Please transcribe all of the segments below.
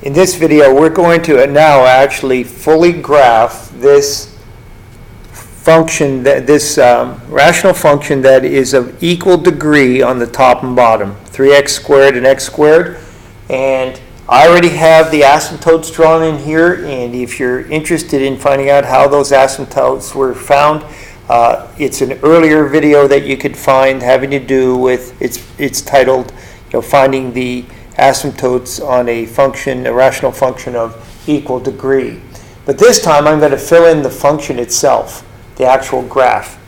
In this video, we're going to now actually fully graph this function, this rational function that is of equal degree on the top and bottom, 3x squared and x squared. And I already have the asymptotes drawn in here, and if you're interested in finding out how those asymptotes were found, it's an earlier video that you could find having to do with, it's titled, finding the asymptotes on a function, a rational function of equal degree. But this time I'm going to fill in the function itself, the actual graph.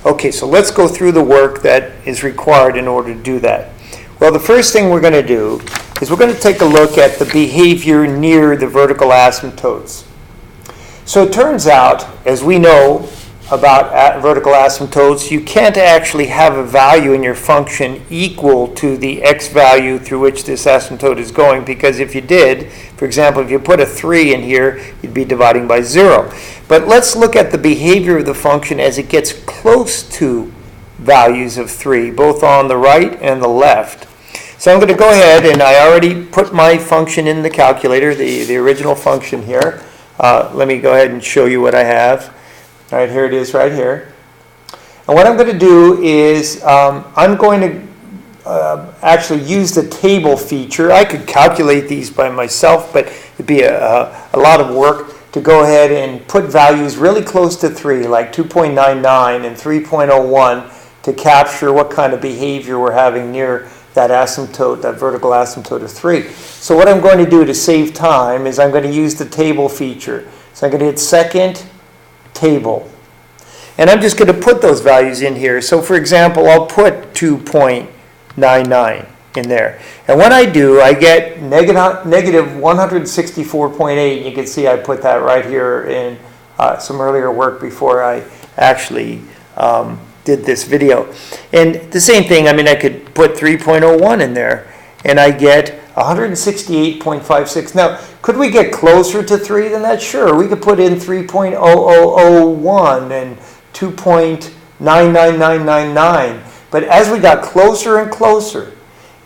Okay, so let's go through the work that is required in order to do that. Well, the first thing we're going to do is we're going to take a look at the behavior near the vertical asymptotes. So it turns out, as we know about vertical asymptotes, you can't actually have a value in your function equal to the x value through which this asymptote is going, because if you did, for example, if you put a 3 in here, you'd be dividing by 0. But let's look at the behavior of the function as it gets close to values of 3, both on the right and the left. So I'm going to go ahead, and I already put my function in the calculator, the original function here. Let me go ahead and show you what I have. All right, here it is right here. And what I'm going to do is I'm going to actually use the table feature. I could calculate these by myself, but it'd be a lot of work to go ahead and put values really close to 3, like 2.99 and 3.01, to capture what kind of behavior we're having near that asymptote, that vertical asymptote of 3. So what I'm going to do to save time is I'm going to use the table feature. So I'm going to hit second, table. And I'm just going to put those values in here. So for example, I'll put 2.99 in there. And when I do, I get negative 164.8. You can see I put that right here in some earlier work before I actually did this video. And the same thing, I mean, I could put 3.01 in there, and I get 168.56. Now, could we get closer to 3 than that? Sure, we could put in 3.0001 and 2.99999. But as we got closer and closer,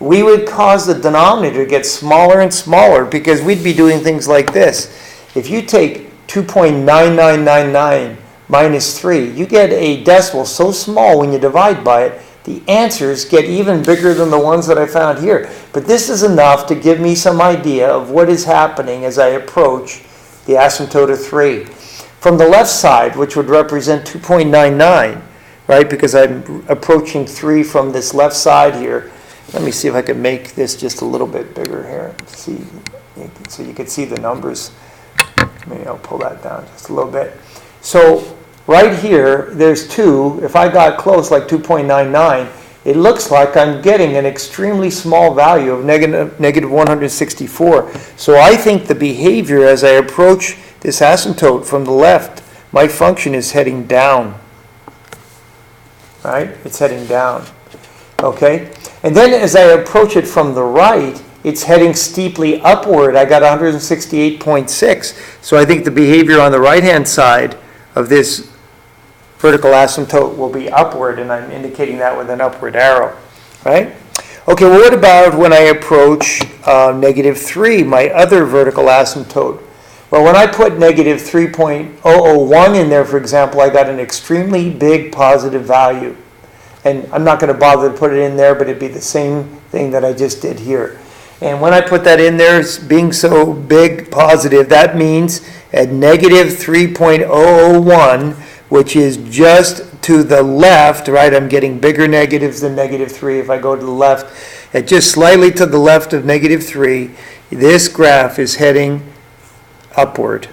we would cause the denominator to get smaller and smaller, because we'd be doing things like this. If you take 2.9999 minus 3, you get a decimal so small when you divide by it, the answers get even bigger than the ones that I found here. But this is enough to give me some idea of what is happening as I approach the asymptote of 3. From the left side, which would represent 2.99, right, because I'm approaching 3 from this left side here. Let me see if I can make this just a little bit bigger here. See, so you can see the numbers. Maybe I'll pull that down just a little bit. So right here, there's 2. If I got close, like 2.99, it looks like I'm getting an extremely small value of negative 164. So I think the behavior as I approach this asymptote from the left, my function is heading down. Right? It's heading down. Okay? And then as I approach it from the right, it's heading steeply upward. I got 168.6. So I think the behavior on the right-hand side of this vertical asymptote will be upward, and I'm indicating that with an upward arrow, right? Okay, well, what about when I approach negative 3, my other vertical asymptote? Well, when I put negative 3.001 in there, for example, I got an extremely big positive value. And I'm not going to bother to put it in there, but it'd be the same thing that I just did here. And when I put that in there, being so big positive, that means at negative 3.001, which is just to the left, right? I'm getting bigger negatives than negative 3 if I go to the left. At just slightly to the left of negative 3, this graph is heading upward.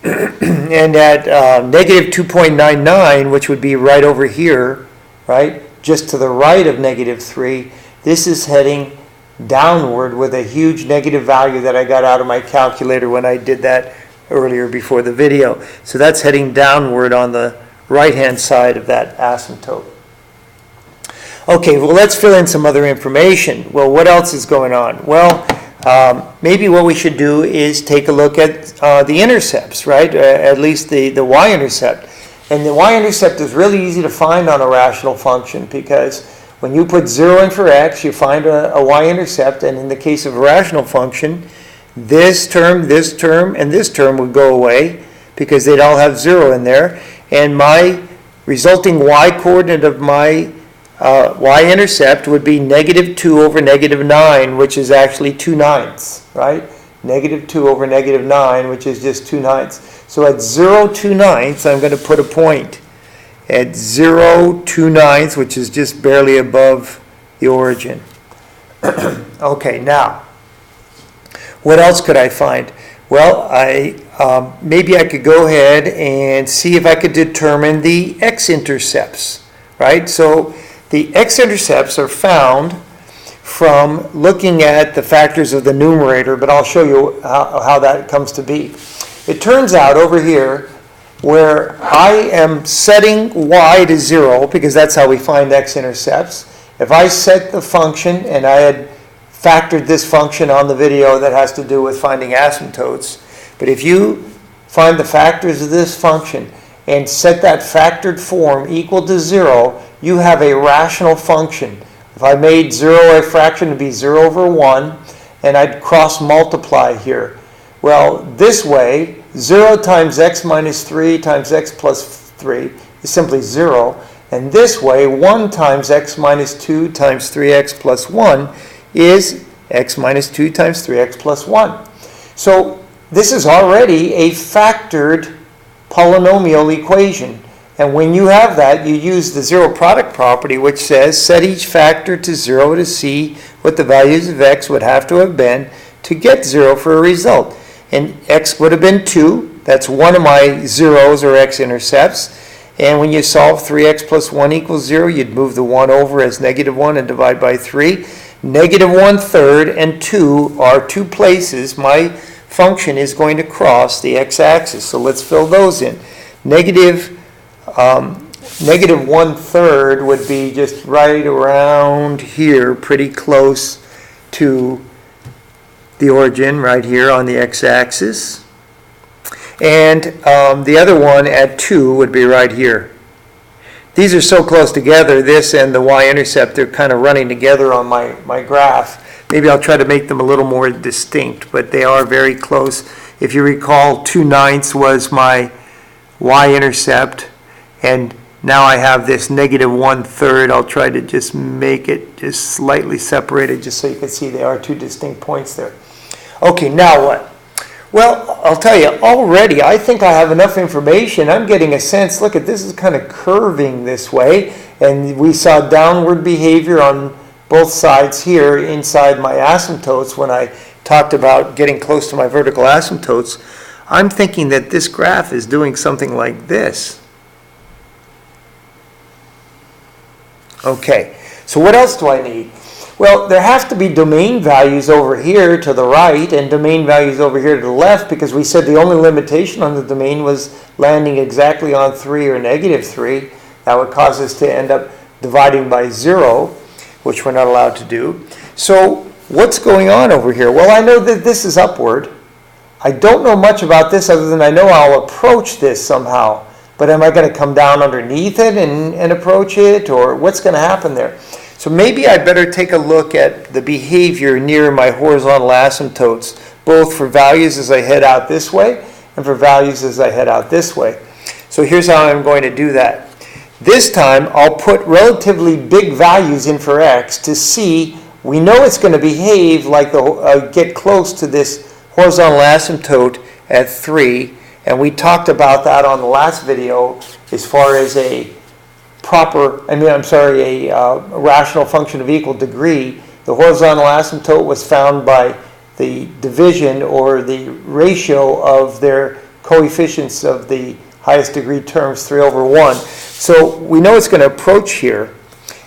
And at negative 2.99, which would be right over here, right? Just to the right of negative 3, this is heading downward with a huge negative value that I got out of my calculator when I did that earlier before the video. So that's heading downward on the right-hand side of that asymptote. Okay, well, let's fill in some other information. Well, what else is going on? Well, maybe what we should do is take a look at the intercepts, right? At least the y-intercept. And the y-intercept is really easy to find on a rational function, because When you put 0 in for x, you find a y-intercept, and in the case of a rational function, this term, and this term would go away because they'd all have 0 in there, and my resulting y-coordinate of my y-intercept would be -2 over -9, which is actually 2/9, right? -2 over -9, which is just 2/9. So at 0, 2/9, I'm going to put a point at 0, 2/9, which is just barely above the origin. Okay, now, what else could I find? Well, maybe I could go ahead and see if I could determine the x-intercepts, right? So the x-intercepts are found from looking at the factors of the numerator, but I'll show you how that comes to be. It turns out over here, where I am setting y to 0, because that's how we find x-intercepts. If I set the function, and I had factored this function on the video that has to do with finding asymptotes, but if you find the factors of this function and set that factored form equal to 0, you have a rational function. If I made 0 a fraction, it would be 0 over 1, and I'd cross multiply here. Well, this way, 0 times x minus 3 times x plus 3 is simply 0. And this way, 1 times x minus 2 times 3x plus 1 is x minus 2 times 3x plus 1. So this is already a factored polynomial equation. And when you have that, you use the zero product property, which says set each factor to 0 to see what the values of x would have to have been to get 0 for a result. And x would have been 2. That's one of my zeros or x-intercepts. And when you solve 3x plus 1 equals 0, you'd move the 1 over as -1 and divide by 3. -1/3 and 2 are two places my function is going to cross the x-axis. So let's fill those in. -1/3 would be just right around here, pretty close to the origin right here on the x-axis. And the other one at 2 would be right here. These are so close together, this and the y-intercept, they're kind of running together on my graph. Maybe I'll try to make them a little more distinct, but they are very close. If you recall, 2/9 was my y-intercept, and now I have this -1/3. I'll try to just make it just slightly separated just so you can see there are two distinct points there. Okay, now what? Well, I'll tell you, already I think I have enough information. I'm getting a sense, look at this is kind of curving this way, and we saw downward behavior on both sides here inside my asymptotes when I talked about getting close to my vertical asymptotes. I'm thinking that this graph is doing something like this. Okay, so what else do I need? Well, there have to be domain values over here to the right and domain values over here to the left, because we said the only limitation on the domain was landing exactly on 3 or -3. That would cause us to end up dividing by 0, which we're not allowed to do. So what's going on over here? Well, I know that this is upward. I don't know much about this other than I know I'll approach this somehow. But am I going to come down underneath it and approach it, or what's going to happen there? So maybe I better take a look at the behavior near my horizontal asymptotes, both for values as I head out this way and for values as I head out this way. So here's how I'm going to do that. This time I'll put relatively big values in for x to see, we know it's going to behave like get close to this horizontal asymptote at 3. And we talked about that on the last video as far as a rational function of equal degree. The horizontal asymptote was found by the division or the ratio of their coefficients of the highest degree terms, 3/1. So we know it's going to approach here.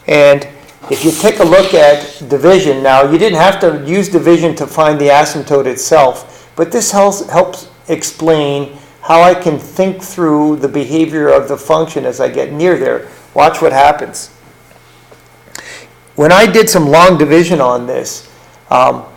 And if you take a look at division, now you didn't have to use division to find the asymptote itself, but this helps explain how I can think through the behavior of the function as I get near there. Watch what happens. When I did some long division on this,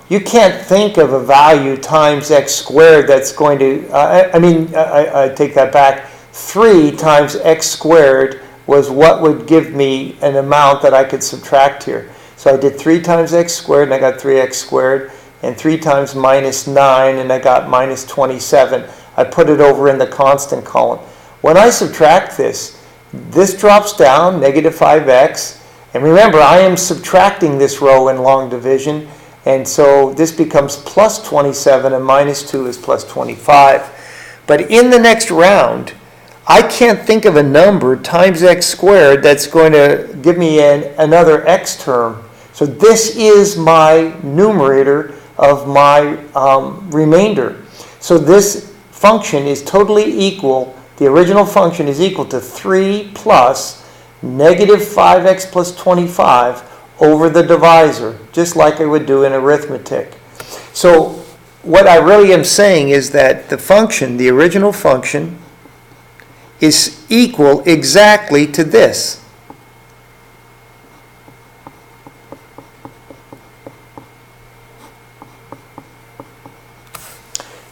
you can't think of a value times x squared that's going to, I take that back, 3 times x squared was what would give me an amount that I could subtract here. So I did 3 times x squared, and I got 3x squared, and 3 times minus 9, and I got minus 27. I put it over in the constant column. When I subtract this drops down, negative 5x. And remember, I am subtracting this row in long division. And so this becomes plus 27, and minus 2 is plus 25. But in the next round, I can't think of a number times x squared that's going to give me another x term. So this is my numerator of my remainder. So this function is totally equal, the original function is equal to 3 plus negative 5x plus 25 over the divisor, just like I would do in arithmetic. So what I really am saying is that the function, the original function, is equal exactly to this.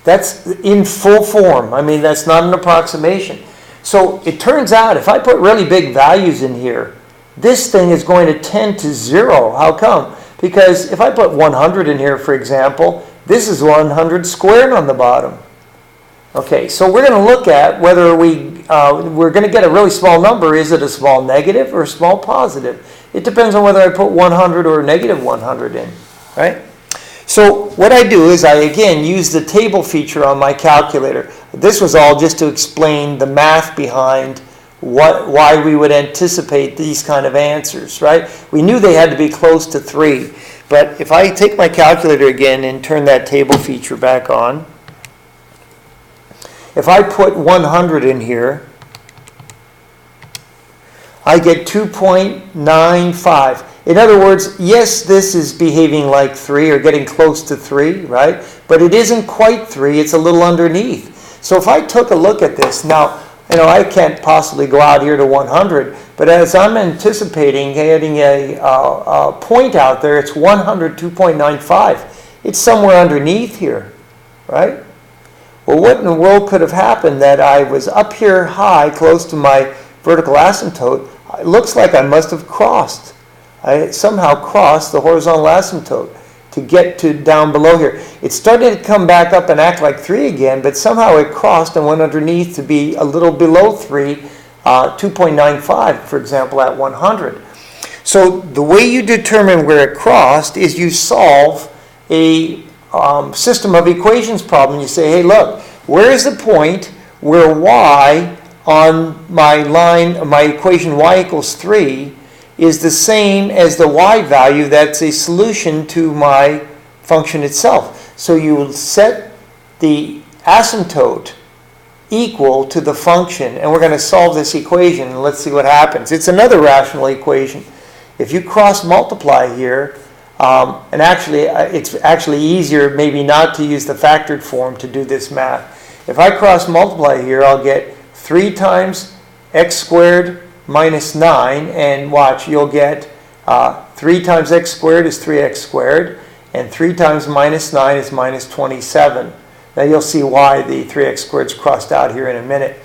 That's in full form. I mean, that's not an approximation. So it turns out if I put really big values in here, this thing is going to tend to 0. How come? Because if I put 100 in here, for example, this is 100 squared on the bottom. Okay, so we're going to look at whether we're going to get a really small number. Is it a small negative or a small positive? It depends on whether I put 100 or negative 100 in, right? So what I do is I, again, use the table feature on my calculator. This was all just to explain the math behind why we would anticipate these kind of answers, right? We knew they had to be close to 3. But if I take my calculator again and turn that table feature back on, if I put 100 in here, I get 2.95. In other words, yes, this is behaving like 3 or getting close to 3, right? But it isn't quite 3. It's a little underneath. So if I took a look at this, now, I can't possibly go out here to 100, but as I'm anticipating getting a point out there, it's 102.95. It's somewhere underneath here, right? Well, what in the world could have happened that I was up here high, close to my vertical asymptote? It looks like I must have crossed. I somehow crossed the horizontal asymptote to get to down below here. It started to come back up and act like 3 again, but somehow it crossed and went underneath to be a little below 3, 2.95, for example, at 100. So the way you determine where it crossed is you solve a system of equations problem. You say, hey, look, where is the point where y on my line, my equation y equals 3, is the same as the y value that's a solution to my function itself. So you will set the asymptote equal to the function, and we're going to solve this equation, and let's see what happens. It's another rational equation. If you cross multiply here, and actually it's actually easier maybe not to use the factored form to do this math. If I cross multiply here, I'll get 3 times x squared minus 9, and watch, you'll get 3 times x squared is 3x squared, and 3 times minus 9 is minus 27. Now you'll see why the 3x squared is crossed out here in a minute.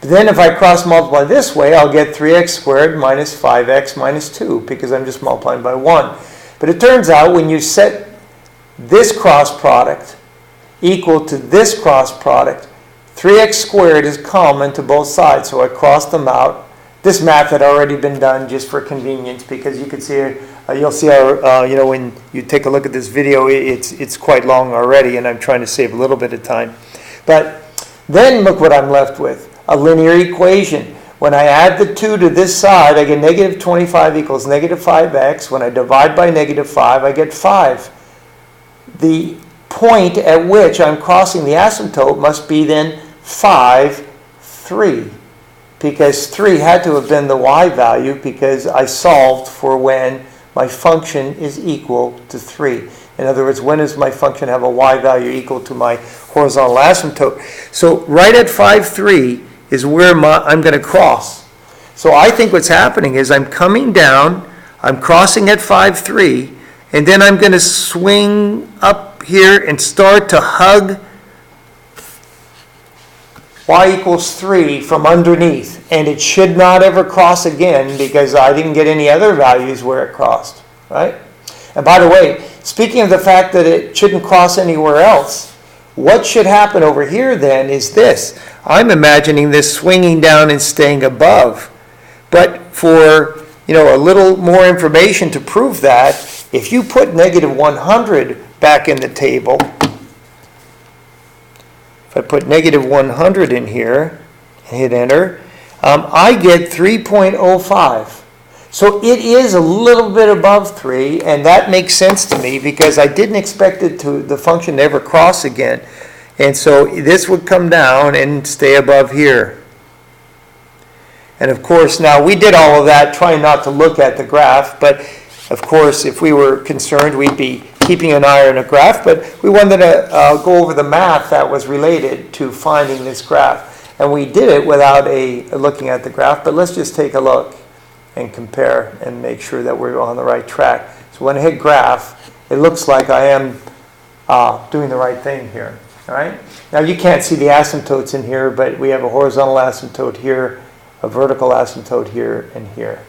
But then if I cross multiply this way, I'll get 3x squared minus 5x minus 2, because I'm just multiplying by 1. But it turns out when you set this cross product equal to this cross product, 3x squared is common to both sides, so I crossed them out. This math had already been done just for convenience, because you could see, you'll see our, when you take a look at this video, it's quite long already, and I'm trying to save a little bit of time. But then look what I'm left with, a linear equation. When I add the 2 to this side, I get negative 25 equals negative 5x. When I divide by negative 5, I get 5. The point at which I'm crossing the asymptote must be then 5, 3. Because 3 had to have been the y value, because I solved for when my function is equal to 3. In other words, when does my function have a y value equal to my horizontal asymptote? So right at 5, 3 is where I'm going to cross. So I think what's happening is I'm coming down, I'm crossing at 5, 3, and then I'm going to swing up here and start to hug y equals 3 from underneath, and it should not ever cross again because I didn't get any other values where it crossed, right? And by the way, speaking of the fact that it shouldn't cross anywhere else, what should happen over here then is this. I'm imagining this swinging down and staying above. But for, a little more information to prove that, if you put negative 100 back in the table, if I put negative 100 in here and hit enter, I get 3.05. So it is a little bit above 3, and that makes sense to me because I didn't expect the function to ever cross again. And so this would come down and stay above here. And of course, now we did all of that trying not to look at the graph, but of course, if we were concerned, we'd be keeping an eye on a graph, but we wanted to go over the math that was related to finding this graph. And we did it without looking at the graph, but let's just take a look and compare and make sure that we're on the right track. So when I hit graph, it looks like I am doing the right thing here. All right? Now you can't see the asymptotes in here, but we have a horizontal asymptote here, a vertical asymptote here, and here.